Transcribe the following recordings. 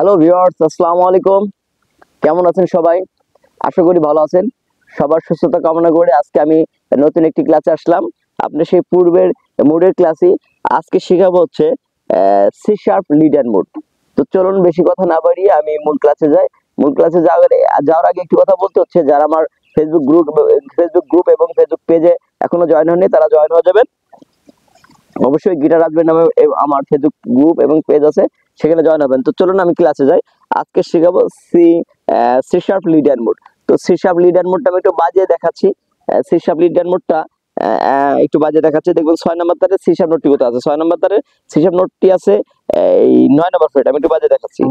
Hello viewers, আসসালামু আলাইকুম। কেমন আছেন সবাই? আশা করি ভালো আছেন। সবার সুস্থতা কামনা করে আজকে আমি নতুন একটি ক্লাসে আসলাম। আপনি সেই পূর্বের মোডের ক্লাসই আজকে শেখাবো হচ্ছে C sharp lead and mode. তো চলুন বেশি কথা না বাড়িয়ে আমি মূল ক্লাসে যাই। মূল ক্লাসে যাওয়ার আগে একটু কথা বলতে হচ্ছে, যারা আমার ফেসবুক গ্রুপ এবং ফেসবুক পেজে এখনো জয়েন হয়নি তারা জয়েন হয়ে যাবেন। অবশ্যই গিটার রাখবেন নামে আমার ফেসবুক গ্রুপ এবং পেজ আছে, সেখানে জয়েন হবেন। তো চলুন আমি ক্লাসে যাই। আজকে শেখাবো C sharp lead and mode. তো সি শার্প লিড অ্যান্ড মোডটা আমি একটু বাজিয়ে দেখাচ্ছি। সি শার্প লিড অ্যান্ড মোডটা একটু বাজিয়ে দেখাচ্ছি। দেখুন 6 নম্বর তারে সি শার্প নোটটি কোথায় আছে? 6 নম্বর তারে সি শার্প নোটটি আছে এই 9 নম্বর ফ্রেট। আমি একটু বাজিয়ে দেখাচ্ছি।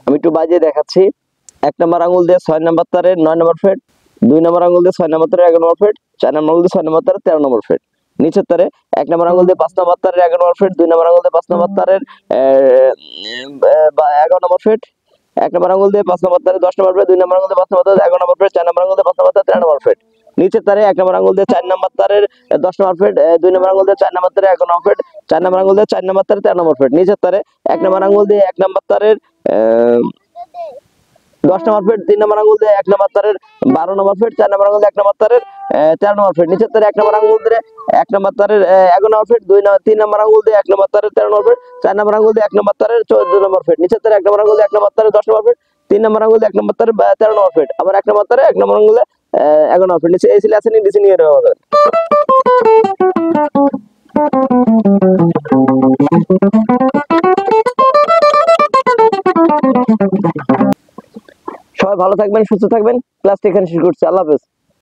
আমি একটু বাজিয়ে দেখাচ্ছি। 1 নম্বর আঙুল দিয়ে 6 নম্বর তারের 9 নম্বর ফ্রেট, 2 নম্বর আঙুল দিয়ে 6 নম্বর তারের 11 নম্বর ফ্রেট, 4 নম্বর আঙুল দিয়ে 6 নম্বর তারের 13 নম্বর ফ্রেট। নিচের তারে 1 নম্বর আঙুল দিয়ে 5 নম্বর তারের 11 নম্বর ফ্রেট, 2 নম্বর আঙুল দিয়ে 5 নম্বর তারের 11 নম্বর ফ্রেট, 1 নম্বর আঙুল দিয়ে 5 নম্বর তারের 10 নম্বর ফ্রেট, 2 নম্বর আঙুল দিয়ে 5 নম্বর তারের 11 নম্বর ফ্রেট, 4 নম্বর আঙুল দিয়ে 5 নম্বর তারের 13 নম্বর ফ্রেট। নিচের তারে 1 নম্বর আঙুল দিয়ে 4 নম্বর তারের 10 নম্বর ফ্রেট, 2 নম্বর আঙুল দিয়ে 4 নম্বর তারের 11 নম্বর ফ্রেট, 4 নম্বর আঙুল দিয়ে 4 নম্বর তারের 13 নম্বর ফ্রেট। নিচের তারে 1 নম্বর আঙুল দিয়ে 1 নম্বর তারের 10 নম্বর ফ্রেট, 3 নম্বর আঙুল দিয়ে 1 নম্বর তারের 12 নম্বর ফ্রেট, 4 নম্বর আঙুল দিয়ে 1 নম্বর তারের 13 নম্বর ফ্রেট। নিচের তারে 1 নম্বর আঙুল দিয়ে 1 নম্বর তারের 11 নম্বর ফ্রেট, 3 নম্বর আঙুল দিয়ে 1 নম্বর তারের 13 নম্বর ফ্রেট, 4 নম্বর আঙুল দিয়ে 1 নম্বর তারের 14 নম্বর ফ্রেট। নিচের তারে 1 নম্বর আঙুল দিয়ে 1 নম্বর তারের 10 নম্বর ফ্রেট, 3 নম্বর আঙুল দিয়ে 1 নম্বর তারের 13 নম্বর ফ্রেট, আবার 1 নম্বর তারে 1 নম্বর আঙুল দিয়ে 11 নম্বর ফ্রেট। নিচে এই সিলে আছে নি ডিসি নিয়ে দেওয়া হবে। সবাই ভালো থাকবেন, সুস্থ থাকবেন। ক্লাসটা এখানে শেষ করছি। আল্লাহ হাফেজ।